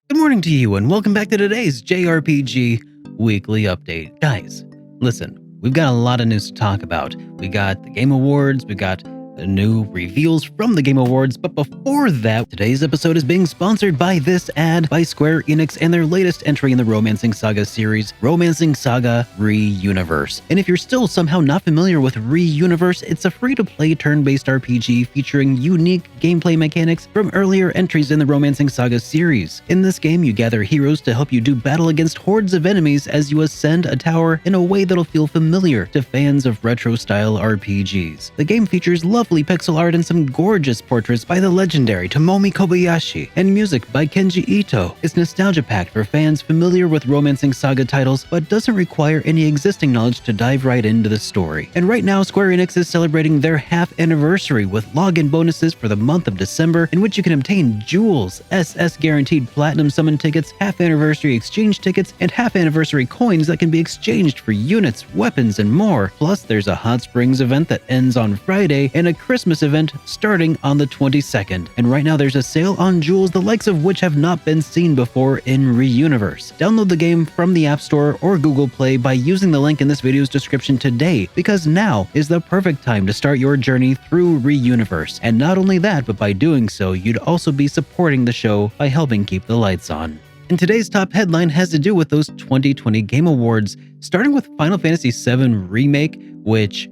Good morning to you, and welcome back to today's JRPG Weekly Update. Guys, listen, we've got a lot of news to talk about. We got the Game Awards, we got new reveals from the Game Awards, but before that, today's episode is being sponsored by this ad by Square Enix and their latest entry in the Romancing Saga series, Romancing Saga Re-Universe. And if you're still somehow not familiar with Re-Universe, it's a free-to-play turn-based RPG featuring unique gameplay mechanics from earlier entries in the Romancing Saga series. In this game, you gather heroes to help you do battle against hordes of enemies as you ascend a tower in a way that'll feel familiar to fans of retro-style RPGs. The game features lovely pixel art and some gorgeous portraits by the legendary Tomomi Kobayashi, and music by Kenji Ito. It's nostalgia-packed for fans familiar with Romancing Saga titles, but doesn't require any existing knowledge to dive right into the story. And right now, Square Enix is celebrating their half anniversary with login bonuses for the month of December, in which you can obtain jewels, SS guaranteed platinum summon tickets, half anniversary exchange tickets, and half anniversary coins that can be exchanged for units, weapons, and more. Plus, there's a Hot Springs event that ends on Friday, and a Christmas event starting on the 22nd. And right now there's a sale on jewels the likes of which have not been seen before in Re-Universe. Download the game from the App Store or Google Play by using the link in this video's description today, because now is the perfect time to start your journey through Re-Universe. And not only that, but by doing so, you'd also be supporting the show by helping keep the lights on. And today's top headline has to do with those 2020 Game Awards, starting with Final Fantasy VII Remake, which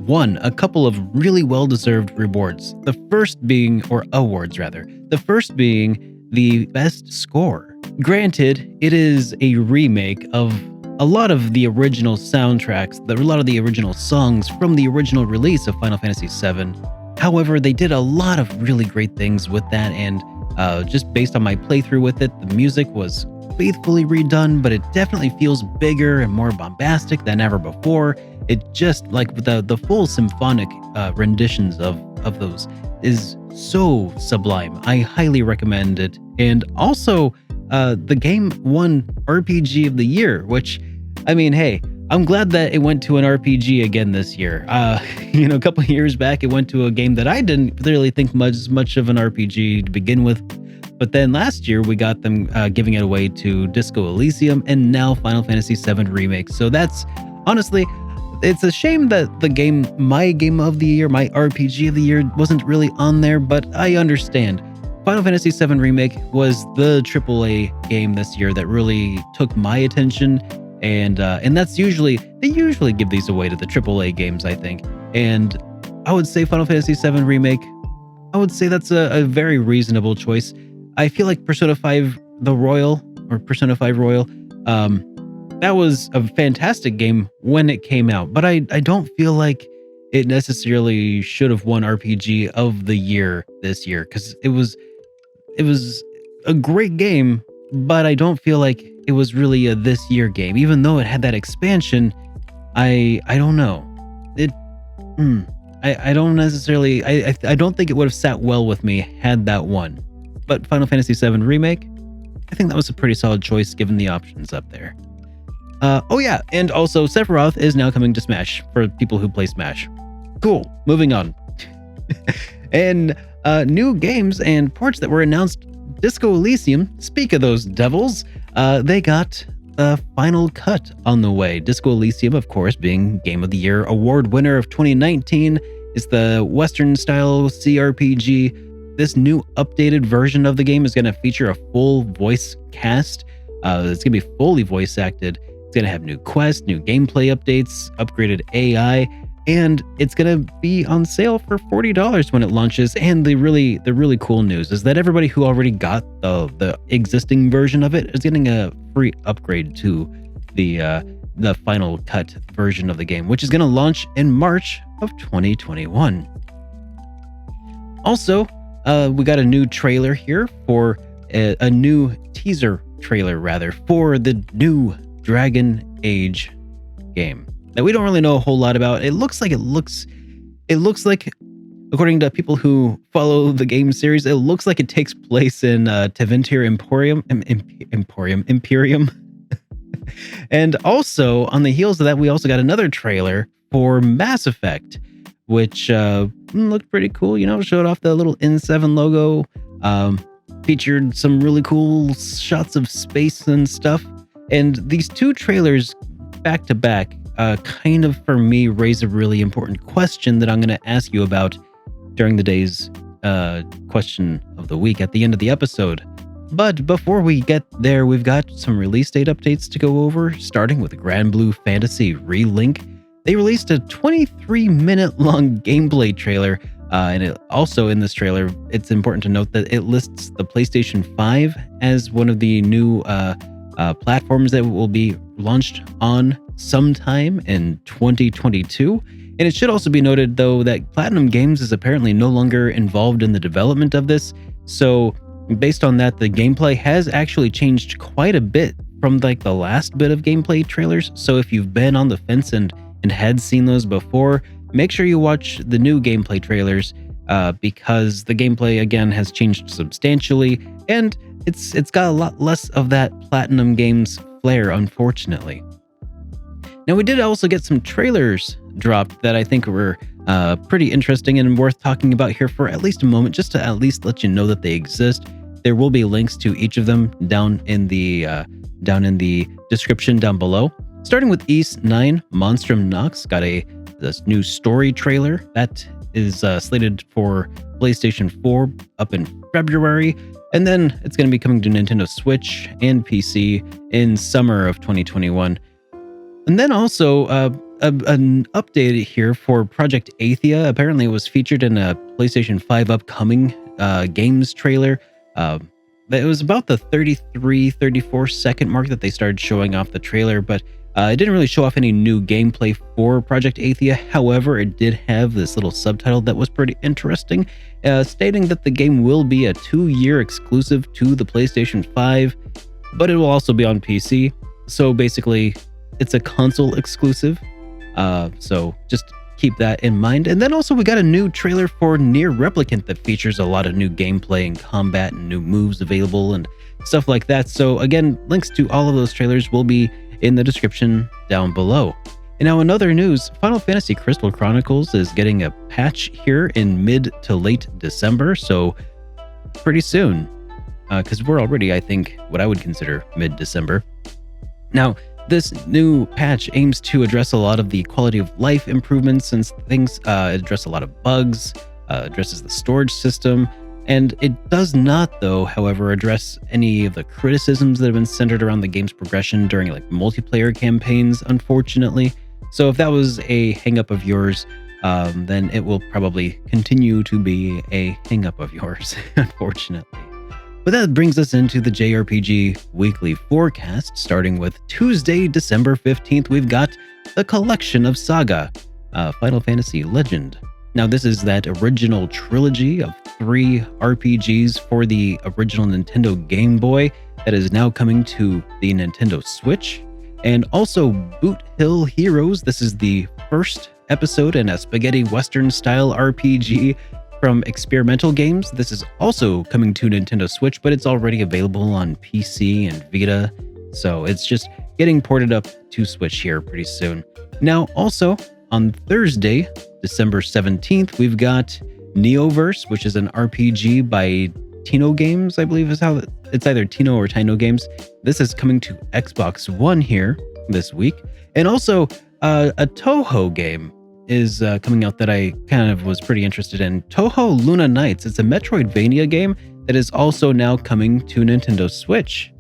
won a couple of really well-deserved rewards. The first being, or awards rather, the first being the best score. Granted, it is a remake of a lot of the original soundtracks, a lot of the original songs from the original release of Final Fantasy VII. However, they did a lot of really great things with that, and just based on my playthrough with it, the music was faithfully redone, but it definitely feels bigger and more bombastic than ever before. It just, like the full symphonic renditions of those is so sublime. I highly recommend it. And also, the game won RPG of the Year, which, I mean, hey, I'm glad that it went to an RPG again this year. A couple of years back, it went to a game that I didn't really think much of an RPG to begin with. But then last year, we got them giving it away to Disco Elysium and now Final Fantasy VII Remake. So that's, honestly, it's a shame that my game of the year, my RPG of the year wasn't really on there, but I understand. Final Fantasy VII Remake was the AAA game this year that really took my attention, and that's they usually give these away to the AAA games, I think. And I would say Final Fantasy VII Remake, I would say that's a very reasonable choice. I feel like Persona 5 Royal, that was a fantastic game when it came out, but I don't feel like it necessarily should have won RPG of the year this year, because it was a great game, but I don't feel like it was really a this year game, even though it had that expansion. I don't know. I don't necessarily, I don't think it would have sat well with me had that won. But Final Fantasy VII Remake, I think that was a pretty solid choice given the options up there. Oh yeah, and also Sephiroth is now coming to Smash for people who play Smash. Cool, moving on. And new games and ports that were announced. Disco Elysium, speak of those devils, they got the final cut on the way. Disco Elysium, of course, being Game of the Year award winner of 2019, is the Western-style CRPG. This new updated version of the game is going to feature a full voice cast. It's going to be fully voice acted. It's going to have new quests, new gameplay updates, upgraded AI, and it's going to be on sale for $40 when it launches. And the really cool news is that everybody who already got the existing version of it is getting a free upgrade to the final cut version of the game, which is going to launch in March of 2021. Also, we got a new trailer here for a new teaser trailer rather for the new Dragon Age game that we don't really know a whole lot about. It looks like, according to people who follow the game series, it looks like it takes place in Tevinter Imperium. And also on the heels of that, we also got another trailer for Mass Effect, which looked pretty cool. Showed off the little N7 logo. featured some really cool shots of space and stuff. And these two trailers back to back kind of, for me, raise a really important question that I'm going to ask you about during the day's question of the week at the end of the episode. But before we get there, we've got some release date updates to go over, starting with Grand Blue Fantasy Relink. They released a 23-minute long gameplay trailer, and it also in this trailer, it's important to note that it lists the PlayStation 5 as one of the new platforms that will be launched on sometime in 2022. And it should also be noted, though, that Platinum Games is apparently no longer involved in the development of this. So based on that, the gameplay has actually changed quite a bit from like the last bit of gameplay trailers. So if you've been on the fence and had seen those before, make sure you watch the new gameplay trailers because the gameplay again has changed substantially, and it's got a lot less of that Platinum Games flair, unfortunately. Now, we did also get some trailers dropped that I think were pretty interesting and worth talking about here for at least a moment, just to at least let you know that they exist. There will be links to each of them down in the description down below. Starting with East 9, Monstrum Nox got this new story trailer that is slated for PlayStation 4 up in February, and then it's going to be coming to Nintendo Switch and PC in summer of 2021. And then also an update here for Project Athia. Apparently it was featured in a PlayStation 5 upcoming games trailer. It was about the 34 second mark that they started showing off the trailer, but it didn't really show off any new gameplay for Project Athia. However, it did have this little subtitle that was pretty interesting, stating that the game will be a 2-year exclusive to the PlayStation 5, but it will also be on PC. So basically, it's a console exclusive. So just keep that in mind. And then also we got a new trailer for Nier Replicant that features a lot of new gameplay and combat and new moves available and stuff like that. So again, links to all of those trailers will be in the description down below. And now in other news, Final Fantasy Crystal Chronicles is getting a patch here in mid to late December. So pretty soon, because we're already, I think, what I would consider mid-December. Now, this new patch aims to address a lot of the quality of life improvements and things, address a lot of bugs, addresses the storage system, and it does not, though, however, address any of the criticisms that have been centered around the game's progression during like multiplayer campaigns, unfortunately. So if that was a hang-up of yours, then it will probably continue to be a hang-up of yours, unfortunately. But that brings us into the JRPG weekly forecast. Starting with Tuesday, December 15th, we've got the Collection of Saga, Final Fantasy Legend. Now, this is that original trilogy of 3 RPGs for the original Nintendo Game Boy that is now coming to the Nintendo Switch. And also Boot Hill Heroes. This is the first episode in a spaghetti western style RPG from Experimental Games. This is also coming to Nintendo Switch, but it's already available on PC and Vita. So it's just getting ported up to Switch here pretty soon. Now, also on Thursday, December 17th, we've got Neoverse, which is an RPG by Tino Games, I believe is how it's either Tino or Tino Games. This is coming to Xbox One here this week. And also a Toho game is coming out that I kind of was pretty interested in. Toho Luna Nights. It's a Metroidvania game that is also now coming to Nintendo Switch.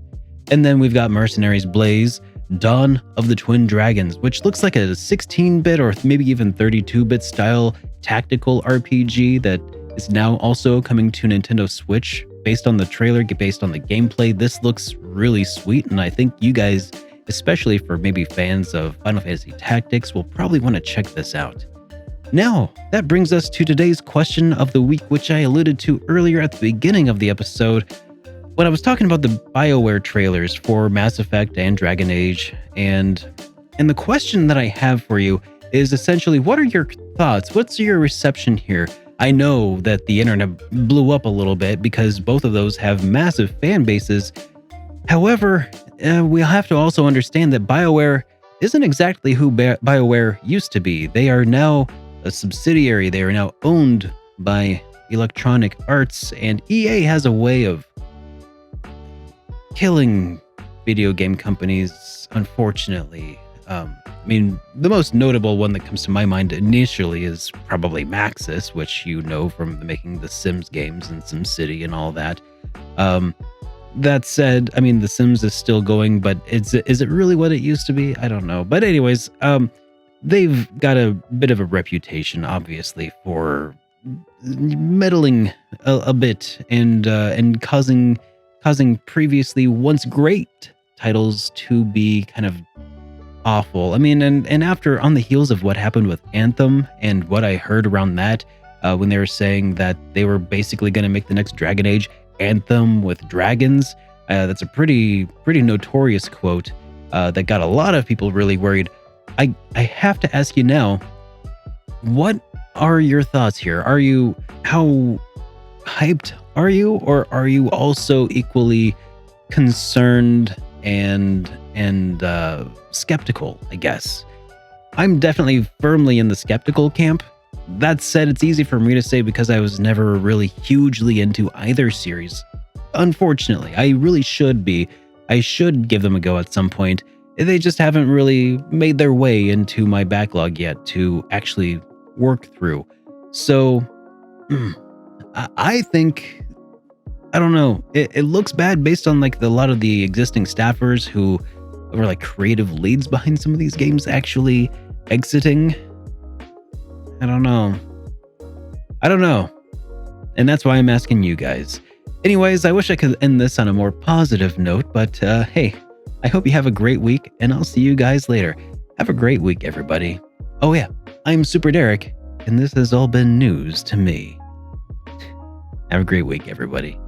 And then we've got Mercenaries Blaze, Dawn of the Twin Dragons, which looks like a 16-bit or maybe even 32-bit style tactical RPG that is now also coming to Nintendo Switch. Based on the trailer, based on the gameplay, this looks really sweet, and I think you guys, especially for maybe fans of Final Fantasy Tactics, will probably want to check this out. Now, that brings us to today's question of the week, which I alluded to earlier at the beginning of the episode when I was talking about the BioWare trailers for Mass Effect and Dragon Age. And the question that I have for you is essentially, what are your thoughts? What's your reception here? I know that the internet blew up a little bit because both of those have massive fan bases. However, we'll have to also understand that BioWare isn't exactly who BioWare used to be. They are now a subsidiary. They are now owned by Electronic Arts, and EA has a way of killing video game companies, unfortunately. I mean, the most notable one that comes to my mind initially is probably Maxis, which you know from making the Sims games and SimCity and all that. That said, I mean, The Sims is still going, but is it really what it used to be? I don't know. But anyways, they've got a bit of a reputation, obviously, for meddling a bit and causing previously once great titles to be kind of awful. I mean, and after on the heels of what happened with Anthem and what I heard around that, when they were saying that they were basically going to make the next Dragon Age Anthem with dragons, that's a pretty notorious quote that got a lot of people really worried. I have to ask you now, what are your thoughts here? How hyped are you, or are you also equally concerned and skeptical, I guess? I'm definitely firmly in the skeptical camp. That said, it's easy for me to say because I was never really hugely into either series. Unfortunately, I really should be. I should give them a go at some point. They just haven't really made their way into my backlog yet to actually work through. So, I think, I don't know. It looks bad based on like a lot of the existing staffers who were like creative leads behind some of these games actually exiting. I don't know. And that's why I'm asking you guys. Anyways, I wish I could end this on a more positive note, but hey, I hope you have a great week, and I'll see you guys later. Have a great week, everybody. Oh yeah, I'm SuperDerek, and this has all been news to me. Have a great week, everybody.